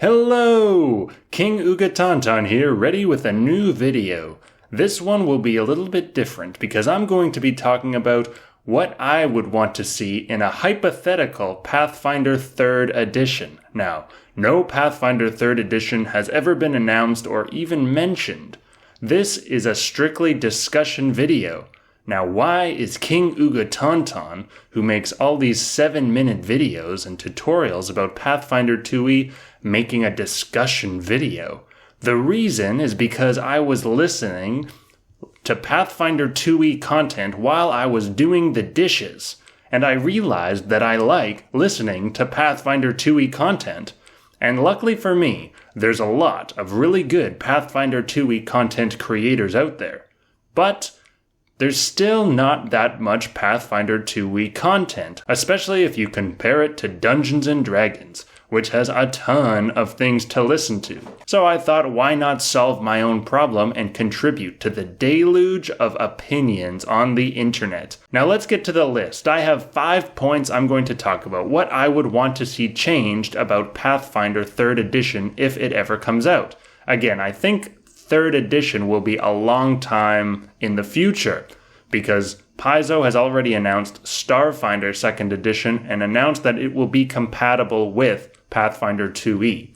Hello! King Ugatonton here, ready with a new video. This one will be a little bit different because I'm going to be talking about what I would want to see in a hypothetical Pathfinder Third Edition. Now, no Pathfinder Third Edition has ever been announced or even mentioned. This is a strictly discussion video. Now, why is King Ugatonton, who makes all these 7-minute videos and tutorials about Pathfinder 2e, making a discussion video? The reason is because I was listening to Pathfinder 2e content while I was doing the dishes, and I realized that I like listening to Pathfinder 2e content. And luckily for me, there's a lot of really good Pathfinder 2e content creators out there. But there's still not that much Pathfinder 2e content, especially if you compare it to Dungeons & Dragons, which has a ton of things to listen to. So I thought, why not solve my own problem and contribute to the deluge of opinions on the internet? Now let's get to the list. I have 5 points I'm going to talk about, what I would want to see changed about Pathfinder 3rd Edition if it ever comes out. Again, I think 3rd Edition will be a long time in the future, because Paizo has already announced Starfinder 2nd Edition and announced that it will be compatible with Pathfinder 2e.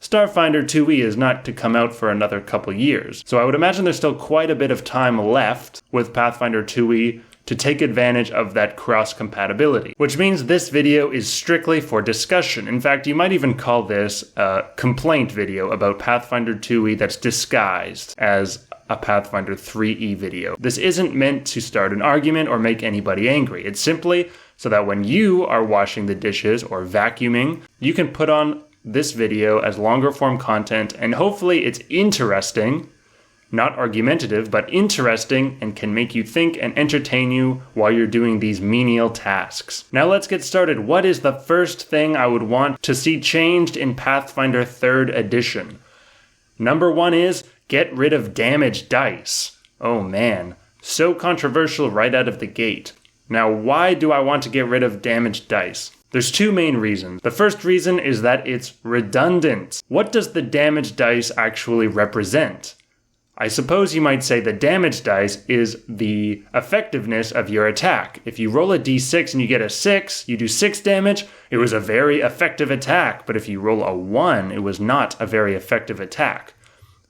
Starfinder 2e is not to come out for another couple years, so I would imagine there's still quite a bit of time left with Pathfinder 2e to take advantage of that cross-compatibility, which means this video is strictly for discussion. In fact, you might even call this a complaint video about Pathfinder 2e that's disguised as a Pathfinder 3e video. This isn't meant to start an argument or make anybody angry. It's simply so that when you are washing the dishes or vacuuming, you can put on this video as longer form content, and hopefully it's interesting, not argumentative, but interesting, and can make you think and entertain you while you're doing these menial tasks. Now let's get started. What is the first thing I would want to see changed in Pathfinder 3rd Edition? Number 1 is get rid of damage dice. Oh man, so controversial right out of the gate. Now, why do I want to get rid of damage dice? There's 2 main reasons. The first reason is that it's redundant. What does the damage dice actually represent? I suppose you might say the damage dice is the effectiveness of your attack. If you roll a d6 and you get a 6, you do 6 damage, it was a very effective attack. But if you roll a 1, it was not a very effective attack.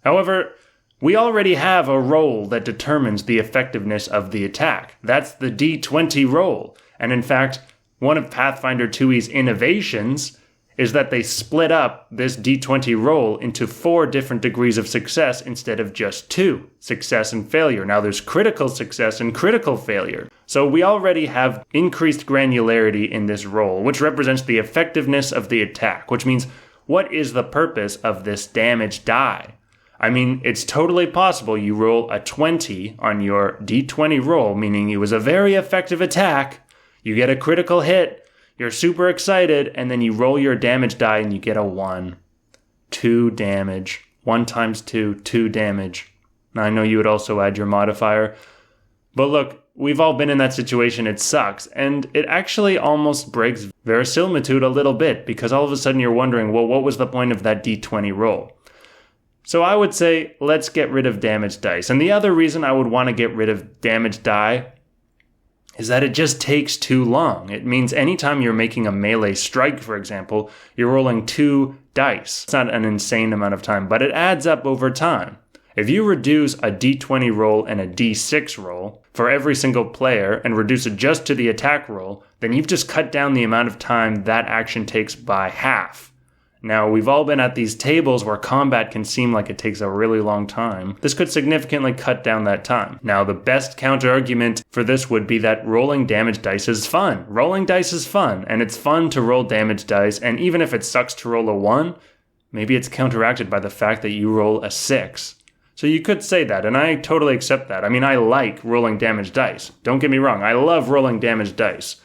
However, we already have a roll that determines the effectiveness of the attack. That's the d20 roll. And in fact, one of Pathfinder 2e's innovations is that they split up this d20 roll into 4 different degrees of success instead of just 2, success and failure. Now there's critical success and critical failure. So we already have increased granularity in this roll, which represents the effectiveness of the attack, which means what is the purpose of this damage die? I mean, it's totally possible you roll a 20 on your d20 roll, meaning it was a very effective attack, you get a critical hit, you're super excited, and then you roll your damage die and you get a 1. 2 damage. 1 times 2, 2 damage. Now, I know you would also add your modifier. But look, we've all been in that situation. It sucks. And it actually almost breaks verisimilitude a little bit, because all of a sudden you're wondering, well, what was the point of that d20 roll? So I would say, let's get rid of damage dice. And the other reason I would want to get rid of damage die is that it just takes too long. It means anytime you're making a melee strike, for example, you're rolling 2 dice. It's not an insane amount of time, but it adds up over time. If you reduce a d20 roll and a d6 roll for every single player and reduce it just to the attack roll, then you've just cut down the amount of time that action takes by half. Now, we've all been at these tables where combat can seem like it takes a really long time. This could significantly cut down that time. Now, the best counter-argument for this would be that rolling damage dice is fun. Rolling dice is fun, and it's fun to roll damage dice, and even if it sucks to roll a 1, maybe it's counteracted by the fact that you roll a 6. So you could say that, and I totally accept that. I mean, I like rolling damage dice. Don't get me wrong, I love rolling damage dice.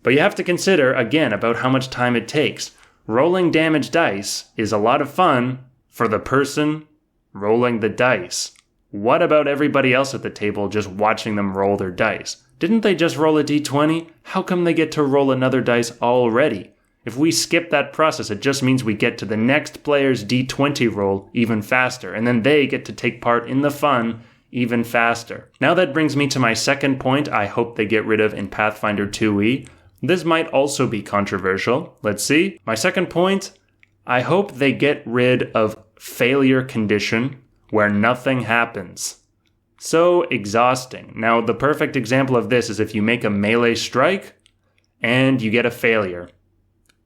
But you have to consider, again, about how much time it takes. Rolling damage dice is a lot of fun for the person rolling the dice. What about everybody else at the table just watching them roll their dice? Didn't they just roll a d20? How come they get to roll another dice already? If we skip that process, it just means we get to the next player's D20 roll even faster, and then they get to take part in the fun even faster. Now that brings me to my second point I hope they get rid of in Pathfinder 2e. This might also be controversial. Let's see. My second point, I hope they get rid of failure condition where nothing happens. So exhausting. Now, the perfect example of this is if you make a melee strike and you get a failure.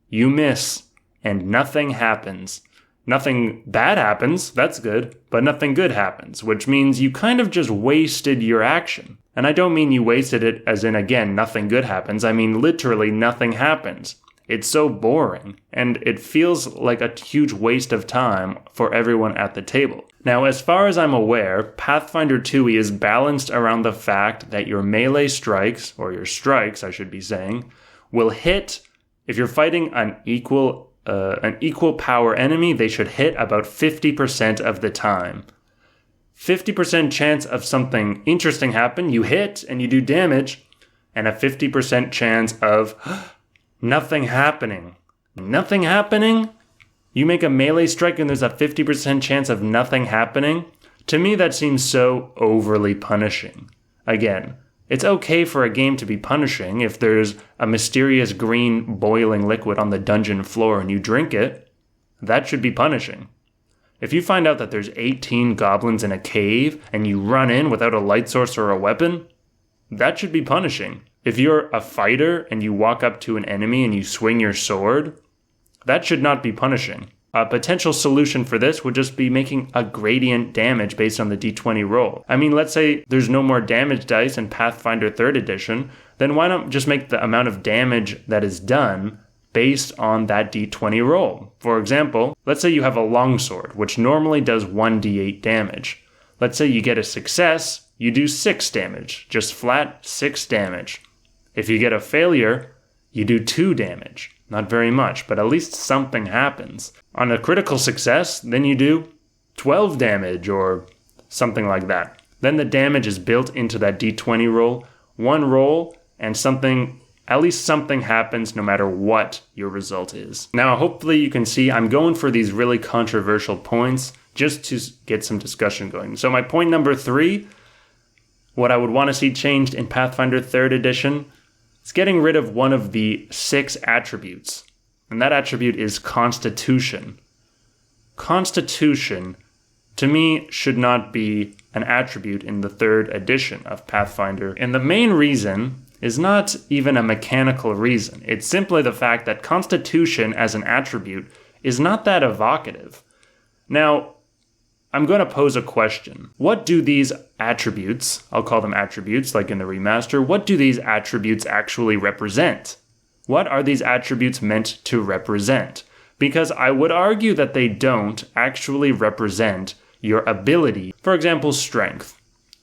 You miss and nothing happens. Nothing bad happens, that's good, but nothing good happens, which means you kind of just wasted your action. And I don't mean you wasted it as in, again, nothing good happens. I mean literally nothing happens. It's so boring, and it feels like a huge waste of time for everyone at the table. Now, as far as I'm aware, Pathfinder 2e is balanced around the fact that your melee strikes, or your strikes, I should be saying, will hit, if you're fighting an equal power enemy, they should hit about 50% of the time. 50% chance of something interesting happen, you hit and you do damage, and a 50% chance of nothing happening. Nothing happening? You make a melee strike and there's a 50% chance of nothing happening? To me, that seems so overly punishing. Again, it's okay for a game to be punishing if there's a mysterious green boiling liquid on the dungeon floor and you drink it. That should be punishing. If you find out that there's 18 goblins in a cave and you run in without a light source or a weapon, that should be punishing. If you're a fighter and you walk up to an enemy and you swing your sword, that should not be punishing. A potential solution for this would just be making a gradient damage based on the d20 roll. I mean, let's say there's no more damage dice in Pathfinder 3rd Edition, then why not just make the amount of damage that is done based on that d20 roll? For example, let's say you have a longsword, which normally does 1d8 damage. Let's say you get a success, you do 6 damage, just flat 6 damage. If you get a failure, you do 2 damage. Not very much, but at least something happens. On a critical success, then you do 12 damage or something like that. Then the damage is built into that d20 roll. One roll and at least something happens no matter what your result is. Now, hopefully you can see I'm going for these really controversial points just to get some discussion going. So my point number 3, what I would want to see changed in Pathfinder 3rd Edition, it's getting rid of one of the 6 attributes, and that attribute is Constitution. Constitution, to me, should not be an attribute in the 3rd edition of Pathfinder, and the main reason is not even a mechanical reason. It's simply the fact that Constitution as an attribute is not that evocative. Now, I'm going to pose a question. What do these attributes, I'll call them attributes like in the remaster, what do these attributes actually represent? What are these attributes meant to represent? Because I would argue that they don't actually represent your ability. For example, strength.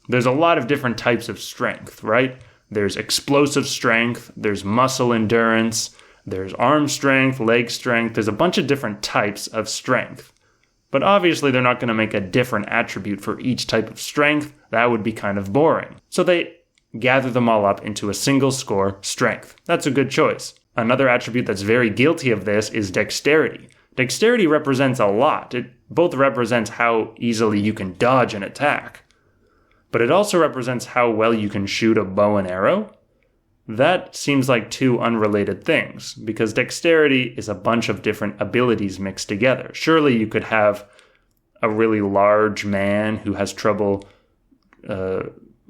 There's a lot of different types of strength, right? There's explosive strength, there's muscle endurance, there's arm strength, leg strength, there's a bunch of different types of strength. But obviously they're not going to make a different attribute for each type of strength. That would be kind of boring. So they gather them all up into a single score, strength. That's a good choice. Another attribute that's very guilty of this is dexterity. Dexterity represents a lot. It both represents how easily you can dodge an attack, but it also represents how well you can shoot a bow and arrow. That seems like 2 unrelated things, because dexterity is a bunch of different abilities mixed together. Surely you could have a really large man who has trouble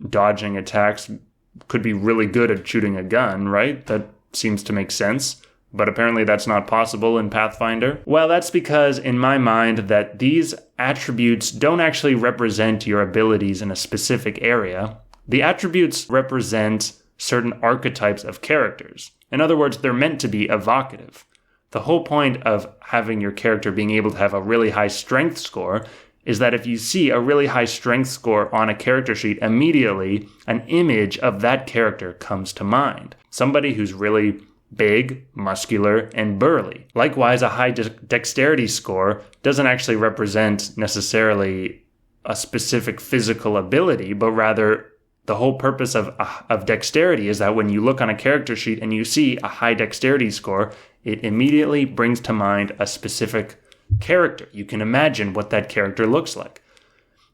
dodging attacks, could be really good at shooting a gun, right? That seems to make sense. But apparently that's not possible in Pathfinder. Well, that's because in my mind that these attributes don't actually represent your abilities in a specific area. The attributes represent certain archetypes of characters. In other words, they're meant to be evocative. The whole point of having your character being able to have a really high strength score is that if you see a really high strength score on a character sheet, immediately an image of that character comes to mind. Somebody who's really big, muscular, and burly. Likewise, a high dexterity score doesn't actually represent necessarily a specific physical ability, but rather the whole purpose of dexterity is that when you look on a character sheet and you see a high dexterity score, it immediately brings to mind a specific character. You can imagine what that character looks like.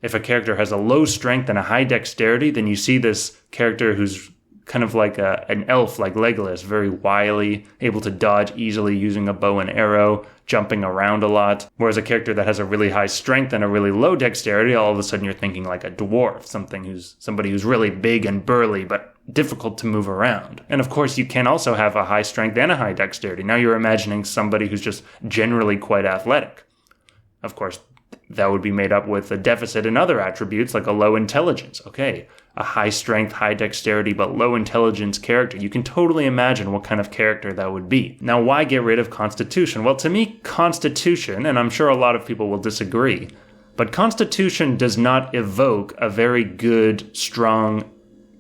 If a character has a low strength and a high dexterity, then you see this character who's kind of like an elf like Legolas, very wily, able to dodge easily using a bow and arrow, jumping around a lot. Whereas a character that has a really high strength and a really low dexterity, all of a sudden you're thinking like a dwarf, somebody who's really big and burly but difficult to move around. And of course you can also have a high strength and a high dexterity. Now you're imagining somebody who's just generally quite athletic. Of course, that would be made up with a deficit in other attributes like a low intelligence. Okay, a high strength, high dexterity, but low intelligence character. You can totally imagine what kind of character that would be. Now, why get rid of Constitution? Well, to me, Constitution, and I'm sure a lot of people will disagree, but Constitution does not evoke a very good, strong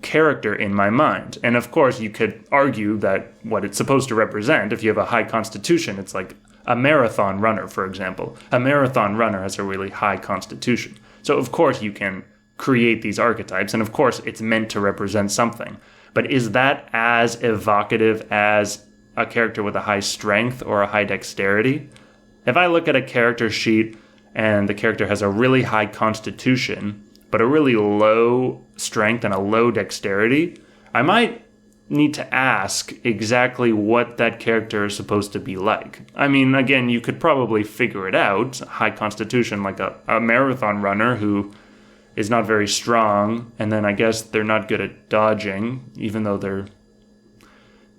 character in my mind. And of course, you could argue that what it's supposed to represent, if you have a high Constitution, it's like a marathon runner, for example. A marathon runner has a really high Constitution. So of course you can create these archetypes, and of course it's meant to represent something. But is that as evocative as a character with a high strength or a high dexterity? If I look at a character sheet and the character has a really high Constitution, but a really low strength and a low dexterity, I might need to ask exactly what that character is supposed to be like. I mean, again, you could probably figure it out. High Constitution, like a marathon runner who is not very strong, and then I guess they're not good at dodging, even though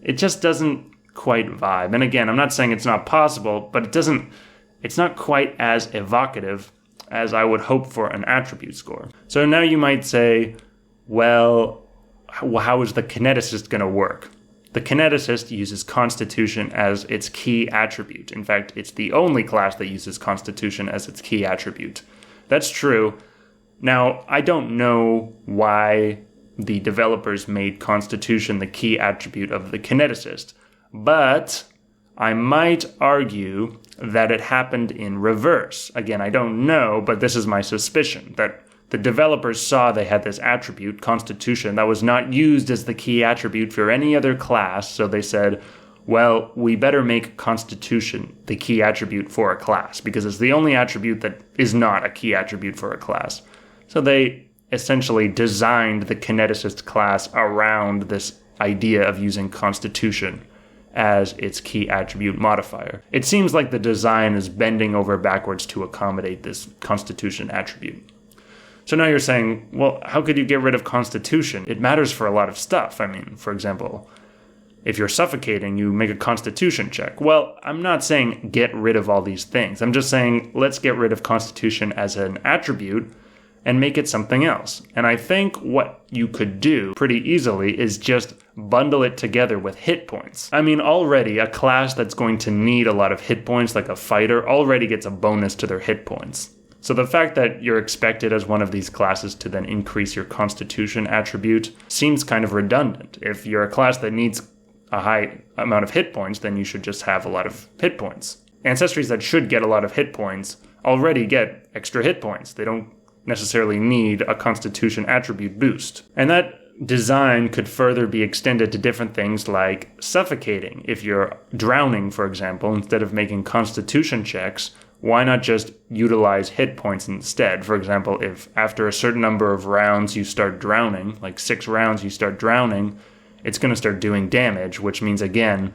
it just doesn't quite vibe. And again, I'm not saying it's not possible, but it's not quite as evocative as I would hope for an attribute score. So now you might say, well, how is the kineticist going to work? The kineticist uses Constitution as its key attribute. In fact, it's the only class that uses Constitution as its key attribute. That's true. Now, I don't know why the developers made Constitution the key attribute of the kineticist, but I might argue that it happened in reverse. Again, I don't know, but this is my suspicion, that the developers saw they had this attribute, Constitution, that was not used as the key attribute for any other class, so they said, well, we better make Constitution the key attribute for a class, because it's the only attribute that is not a key attribute for a class. So they essentially designed the kineticist class around this idea of using Constitution as its key attribute modifier. It seems like the design is bending over backwards to accommodate this Constitution attribute. So now you're saying, well, how could you get rid of Constitution? It matters for a lot of stuff. I mean, for example, if you're suffocating, you make a Constitution check. Well, I'm not saying get rid of all these things. I'm just saying let's get rid of Constitution as an attribute and make it something else. And I think what you could do pretty easily is just bundle it together with hit points. I mean, already a class that's going to need a lot of hit points, like a fighter, already gets a bonus to their hit points. So the fact that you're expected as one of these classes to then increase your Constitution attribute seems kind of redundant. If you're a class that needs a high amount of hit points, then you should just have a lot of hit points. Ancestries that should get a lot of hit points already get extra hit points. They don't necessarily need a Constitution attribute boost. And that design could further be extended to different things like suffocating. If you're drowning, for example, instead of making Constitution checks, why not just utilize hit points instead? For example, if after a certain number of rounds you start drowning, like 6 rounds you start drowning, it's going to start doing damage, which means, again,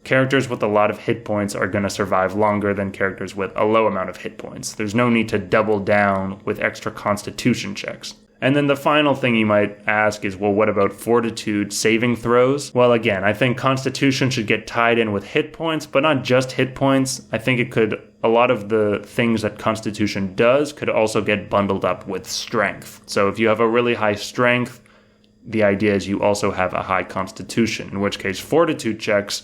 characters with a lot of hit points are going to survive longer than characters with a low amount of hit points. There's no need to double down with extra Constitution checks. And then the final thing you might ask is, well, what about Fortitude saving throws? Well, again, I think Constitution should get tied in with hit points, but not just hit points. I think a lot of the things that Constitution does could also get bundled up with strength. So if you have a really high strength, the idea is you also have a high Constitution, in which case Fortitude checks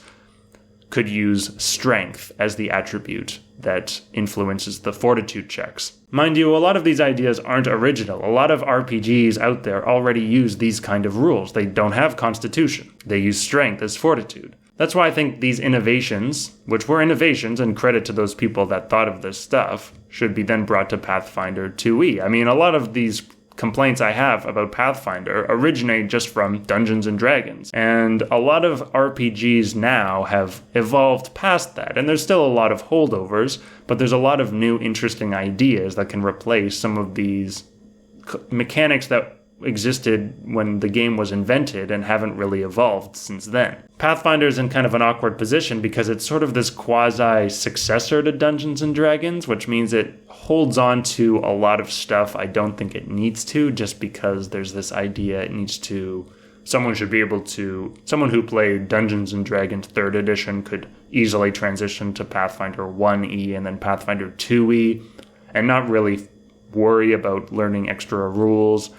could use strength as the attribute that influences the Fortitude checks. Mind you, a lot of these ideas aren't original. A lot of RPGs out there already use these kind of rules. They don't have Constitution. They use strength as Fortitude. That's why I think these innovations, which were innovations and credit to those people that thought of this stuff, should be then brought to Pathfinder 2e. I mean, a lot of these complaints I have about Pathfinder originate just from Dungeons and Dragons. And a lot of RPGs now have evolved past that. And there's still a lot of holdovers, but there's a lot of new interesting ideas that can replace some of these mechanics that existed when the game was invented and haven't really evolved since then. Pathfinder's in kind of an awkward position because it's sort of this quasi-successor to Dungeons and Dragons, which means it holds on to a lot of stuff I don't think it needs to, just because there's this idea it needs to... Someone who played Dungeons and Dragons 3rd Edition could easily transition to Pathfinder 1E and then Pathfinder 2E and not really worry about learning extra rules.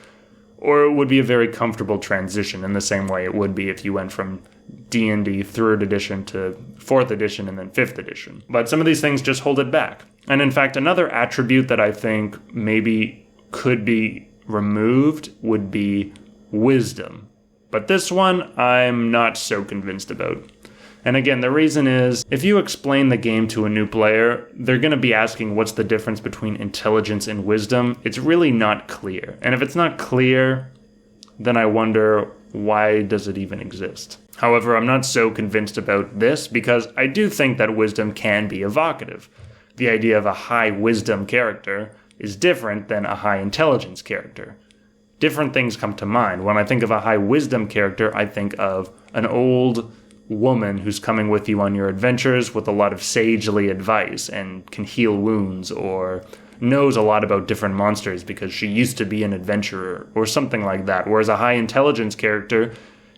Or it would be a very comfortable transition in the same way it would be if you went from D&D 3rd edition to 4th edition and then 5th edition. But some of these things just hold it back. And in fact, another attribute that I think maybe could be removed would be wisdom. But this one, I'm not so convinced about. And again, the reason is, if you explain the game to a new player, they're going to be asking what's the difference between intelligence and wisdom. It's really not clear. And if it's not clear, then I wonder, why does it even exist? However, I'm not so convinced about this because I do think that wisdom can be evocative. The idea of a high wisdom character is different than a high intelligence character. Different things come to mind. When I think of a high wisdom character, I think of an old woman who's coming with you on your adventures with a lot of sagely advice and can heal wounds or knows a lot about different monsters because she used to be an adventurer or something like that. Whereas a high intelligence character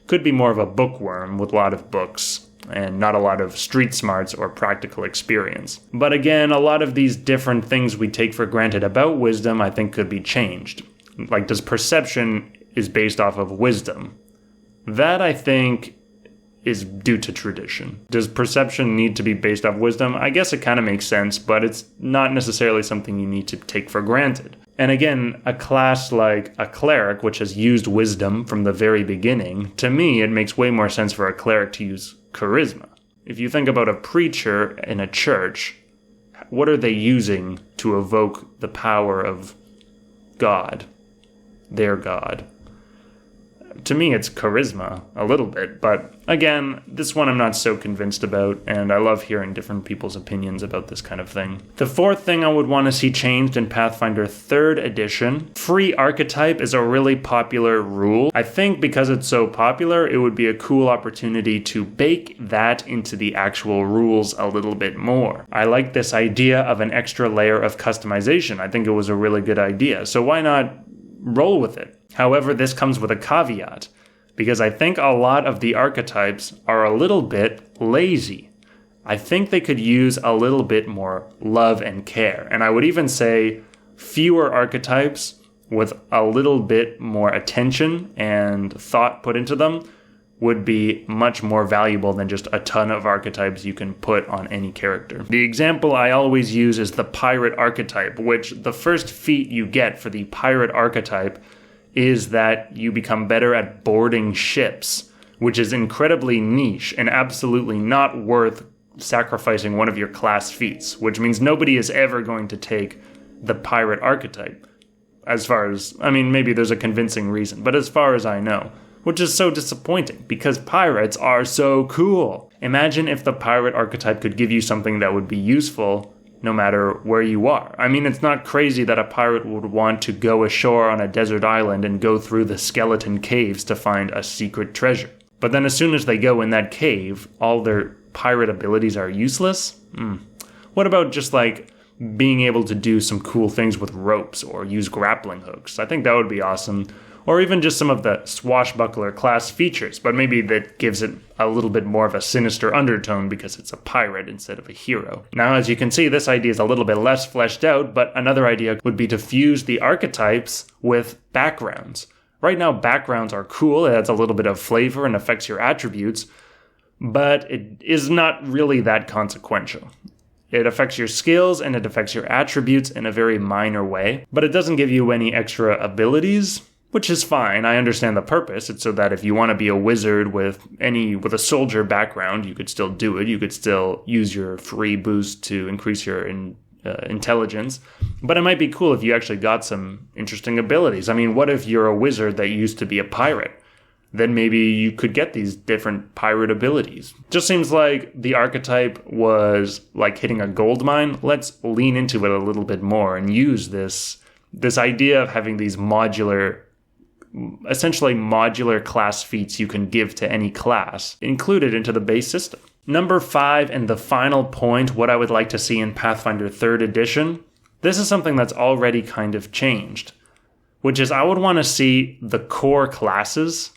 could be more of a bookworm with a lot of books and not a lot of street smarts or practical experience. But again, a lot of these different things we take for granted about wisdom I think could be changed. Like, does perception is based off of wisdom? That I think is due to tradition. Does perception need to be based off wisdom? I guess it kind of makes sense, but it's not necessarily something you need to take for granted. And again, a class like a cleric, which has used wisdom from the very beginning, to me, it makes way more sense for a cleric to use charisma. If you think about a preacher in a church, what are they using to evoke the power of God, their God? To me, it's charisma, a little bit. But again, this one I'm not so convinced about, and I love hearing different people's opinions about this kind of thing. The fourth thing I would want to see changed in Pathfinder 3rd Edition, free archetype is a really popular rule. I think because it's so popular, it would be a cool opportunity to bake that into the actual rules a little bit more. I like this idea of an extra layer of customization. I think it was a really good idea. So why not roll with it? However, this comes with a caveat, because I think a lot of the archetypes are a little bit lazy. I think they could use a little bit more love and care. And I would even say fewer archetypes with a little bit more attention and thought put into them would be much more valuable than just a ton of archetypes you can put on any character. The example I always use is the pirate archetype, which the first feat you get for the pirate archetype is that you become better at boarding ships, which is incredibly niche and absolutely not worth sacrificing one of your class feats, which means nobody is ever going to take the pirate archetype. As far as, maybe there's a convincing reason, but as far as I know, which is so disappointing because pirates are so cool. Imagine if the pirate archetype could give you something that would be useful no matter where you are. It's not crazy that a pirate would want to go ashore on a desert island and go through the skeleton caves to find a secret treasure. But then as soon as they go in that cave, all their pirate abilities are useless? What about just being able to do some cool things with ropes or use grappling hooks? I think that would be awesome. Or even just some of the swashbuckler class features, but maybe that gives it a little bit more of a sinister undertone because it's a pirate instead of a hero. Now, as you can see, this idea is a little bit less fleshed out, but another idea would be to fuse the archetypes with backgrounds. Right now, backgrounds are cool, it adds a little bit of flavor and affects your attributes, but it is not really that consequential. It affects your skills and it affects your attributes in a very minor way, but it doesn't give you any extra abilities, which is fine. I understand the purpose. It's so that if you want to be a wizard with a soldier background, you could still do it. You could still use your free boost to increase your intelligence, but it might be cool if you actually got some interesting abilities. I mean, what if you're a wizard that used to be a pirate? Then maybe you could get these different pirate abilities. Just seems like the archetype was like hitting a gold mine. Let's lean into it a little bit more and use this idea of having these essentially modular class feats you can give to any class included into the base system. Number 5, and the final point, what I would like to see in Pathfinder 3rd Edition, this is something that's already kind of changed, which is I would want to see the core classes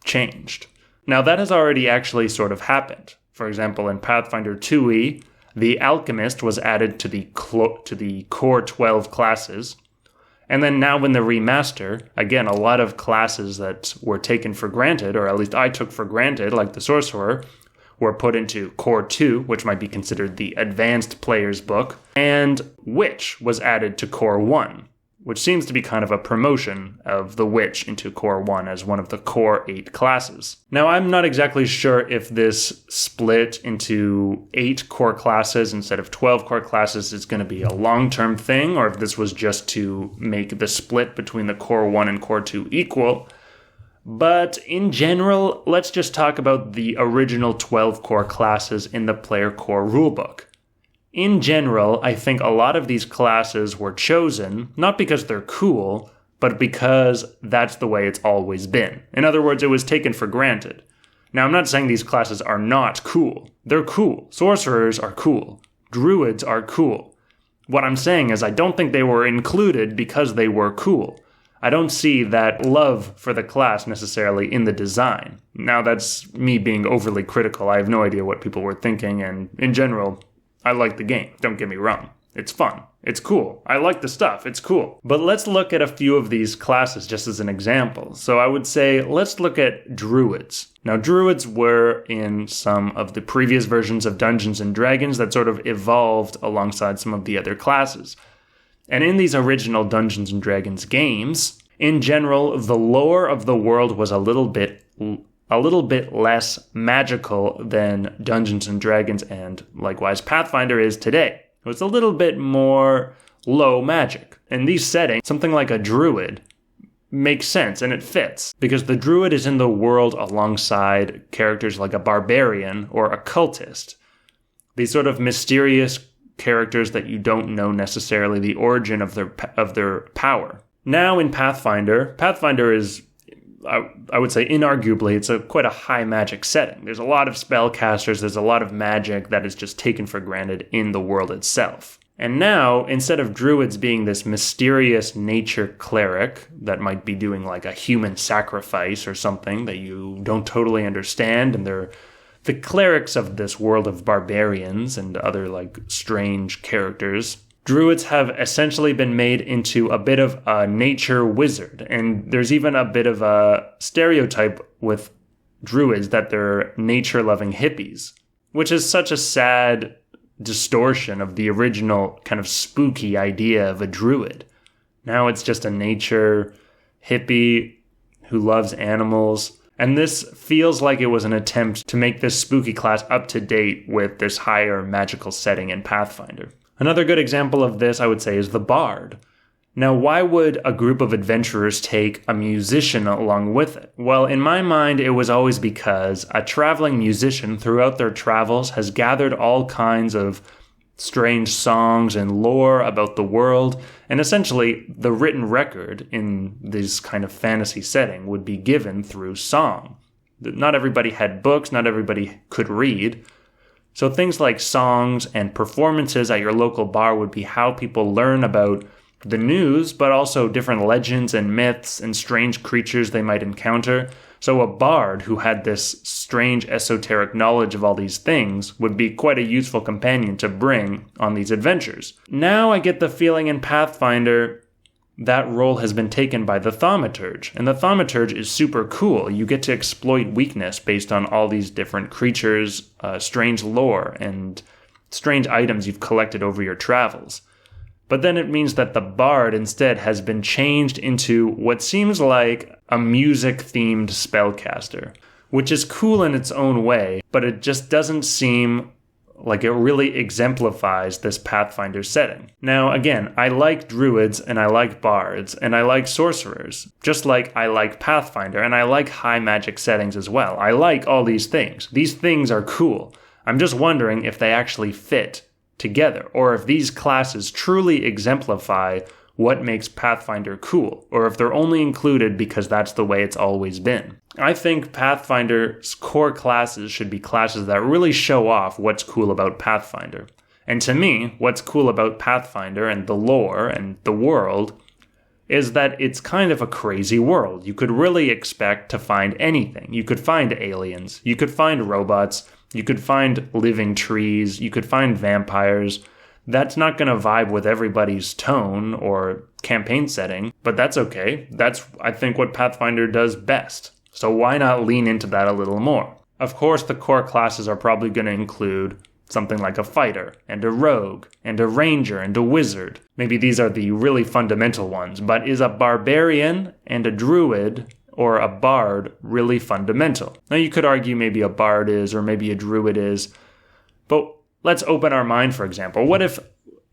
changed. Now that has already actually sort of happened. For example, in Pathfinder 2e, the Alchemist was added to the core 12 classes. And then now in the remaster, again, a lot of classes that were taken for granted, or at least I took for granted, like the Sorcerer, were put into Core 2, which might be considered the advanced player's book, and Witch was added to Core 1, which seems to be kind of a promotion of the Witch into Core 1 as one of the Core 8 classes. Now, I'm not exactly sure if this split into 8 core classes instead of 12 core classes is going to be a long-term thing, or if this was just to make the split between the Core 1 and Core 2 equal. But in general, let's just talk about the original 12 core classes in the Player Core rulebook. In general, I think a lot of these classes were chosen, not because they're cool, but because that's the way it's always been. In other words, it was taken for granted. Now, I'm not saying these classes are not cool. They're cool. Sorcerers are cool. Druids are cool. What I'm saying is I don't think they were included because they were cool. I don't see that love for the class necessarily in the design. Now, that's me being overly critical. I have no idea what people were thinking, and in general, I like the game, don't get me wrong. It's fun. It's cool. I like the stuff. It's cool. But let's look at a few of these classes just as an example. So I would say let's look at Druids. Now, Druids were in some of the previous versions of Dungeons & Dragons that sort of evolved alongside some of the other classes. And in these original Dungeons & Dragons games, in general, the lore of the world was a little bit less magical than Dungeons & Dragons and likewise Pathfinder is today. It was a little bit more low magic. In these settings, something like a druid makes sense and it fits because the druid is in the world alongside characters like a barbarian or a cultist. These sort of mysterious characters that you don't know necessarily the origin of their power. Now in Pathfinder is, I would say inarguably, it's quite a high magic setting. There's a lot of spellcasters, there's a lot of magic that is just taken for granted in the world itself. And now, instead of druids being this mysterious nature cleric that might be doing like a human sacrifice or something that you don't totally understand, and they're the clerics of this world of barbarians and other like strange characters, druids have essentially been made into a bit of a nature wizard. And there's even a bit of a stereotype with druids that they're nature-loving hippies, which is such a sad distortion of the original kind of spooky idea of a druid. Now it's just a nature hippie who loves animals. And this feels like it was an attempt to make this spooky class up to date with this higher magical setting in Pathfinder. Another good example of this, I would say, is the Bard. Now, why would a group of adventurers take a musician along with it? Well, in my mind, it was always because a traveling musician throughout their travels has gathered all kinds of strange songs and lore about the world, and essentially the written record in this kind of fantasy setting would be given through song. Not everybody had books, not everybody could read. So things like songs and performances at your local bar would be how people learn about the news, but also different legends and myths and strange creatures they might encounter. So a bard who had this strange esoteric knowledge of all these things would be quite a useful companion to bring on these adventures. Now I get the feeling in Pathfinder that role has been taken by the Thaumaturge. And the Thaumaturge is super cool. You get to exploit weakness based on all these different creatures, strange lore, and strange items you've collected over your travels. But then it means that the bard instead has been changed into what seems like a music-themed spellcaster, which is cool in its own way, but it just doesn't seem Like, it really exemplifies this Pathfinder setting. Now, again, I like druids, and I like bards, and I like sorcerers. Just like I like Pathfinder, and I like high magic settings as well. I like all these things. These things are cool. I'm just wondering if they actually fit together, or if these classes truly exemplify what makes Pathfinder cool, or if they're only included because that's the way it's always been. I think Pathfinder's core classes should be classes that really show off what's cool about Pathfinder. And to me, what's cool about Pathfinder and the lore and the world is that it's kind of a crazy world. You could really expect to find anything. You could find aliens, you could find robots, you could find living trees, you could find vampires. That's not going to vibe with everybody's tone or campaign setting, but that's okay. That's, I think, what Pathfinder does best. So why not lean into that a little more? Of course, the core classes are probably going to include something like a fighter, and a rogue, and a ranger, and a wizard. Maybe these are the really fundamental ones, but is a barbarian and a druid or a bard really fundamental? Now, you could argue maybe a bard is, or maybe a druid is, but let's open our mind, for example. What if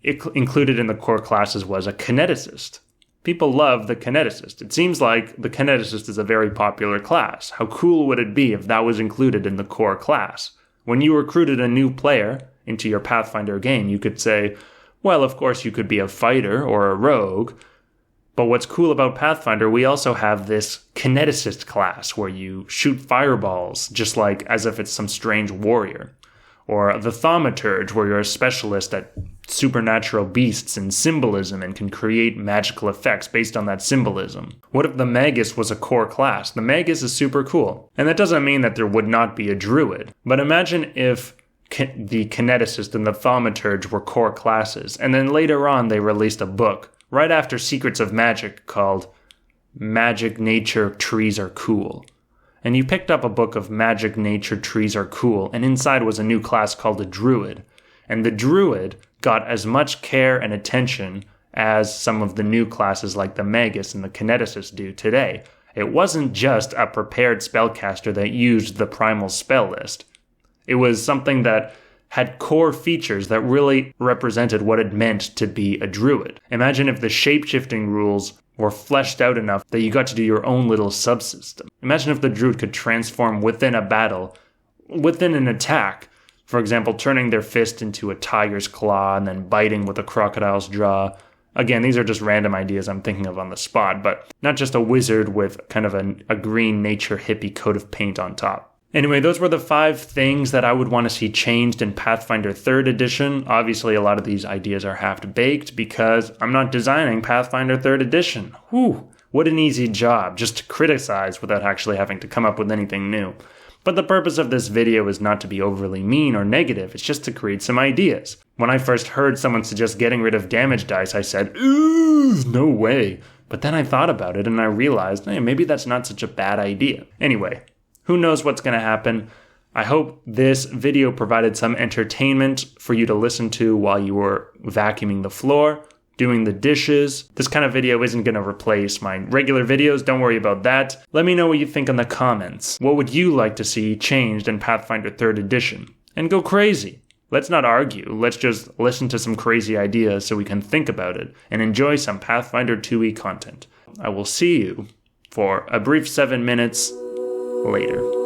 included in the core classes was a kineticist? People love the kineticist. It seems like the kineticist is a very popular class. How cool would it be if that was included in the core class? When you recruited a new player into your Pathfinder game, you could say, well, of course you could be a fighter or a rogue, but what's cool about Pathfinder, we also have this kineticist class where you shoot fireballs just like as if it's some strange warrior. Or the thaumaturge, where you're a specialist at supernatural beasts and symbolism and can create magical effects based on that symbolism. What if the magus was a core class? The magus is super cool. And that doesn't mean that there would not be a druid. But imagine if the kineticist and the thaumaturge were core classes, and then later on they released a book, right after Secrets of Magic, called Magic Nature Trees Are Cool. And you picked up a book of Magic Nature Trees Are Cool, and inside was a new class called a druid. And the druid got as much care and attention as some of the new classes like the magus and the kineticist do today. It wasn't just a prepared spellcaster that used the primal spell list. It was something that had core features that really represented what it meant to be a druid. Imagine if the shape-shifting rules were fleshed out enough that you got to do your own little subsystem. Imagine if the druid could transform within a battle, within an attack. For example, turning their fist into a tiger's claw and then biting with a crocodile's jaw. Again, these are just random ideas I'm thinking of on the spot, but not just a wizard with kind of a green nature hippie coat of paint on top. Anyway, those were the 5 things that I would want to see changed in Pathfinder 3rd Edition. Obviously, a lot of these ideas are half-baked because I'm not designing Pathfinder 3rd Edition. Whew, what an easy job, just to criticize without actually having to come up with anything new. But the purpose of this video is not to be overly mean or negative, it's just to create some ideas. When I first heard someone suggest getting rid of damage dice, I said, ooh, no way. But then I thought about it and I realized, hey, maybe that's not such a bad idea. Anyway, who knows what's going to happen? I hope this video provided some entertainment for you to listen to while you were vacuuming the floor, doing the dishes. This kind of video isn't going to replace my regular videos, don't worry about that. Let me know what you think in the comments. What would you like to see changed in Pathfinder 3rd Edition? And go crazy. Let's not argue, let's just listen to some crazy ideas so we can think about it and enjoy some Pathfinder 2e content. I will see you for a brief 7 minutes later.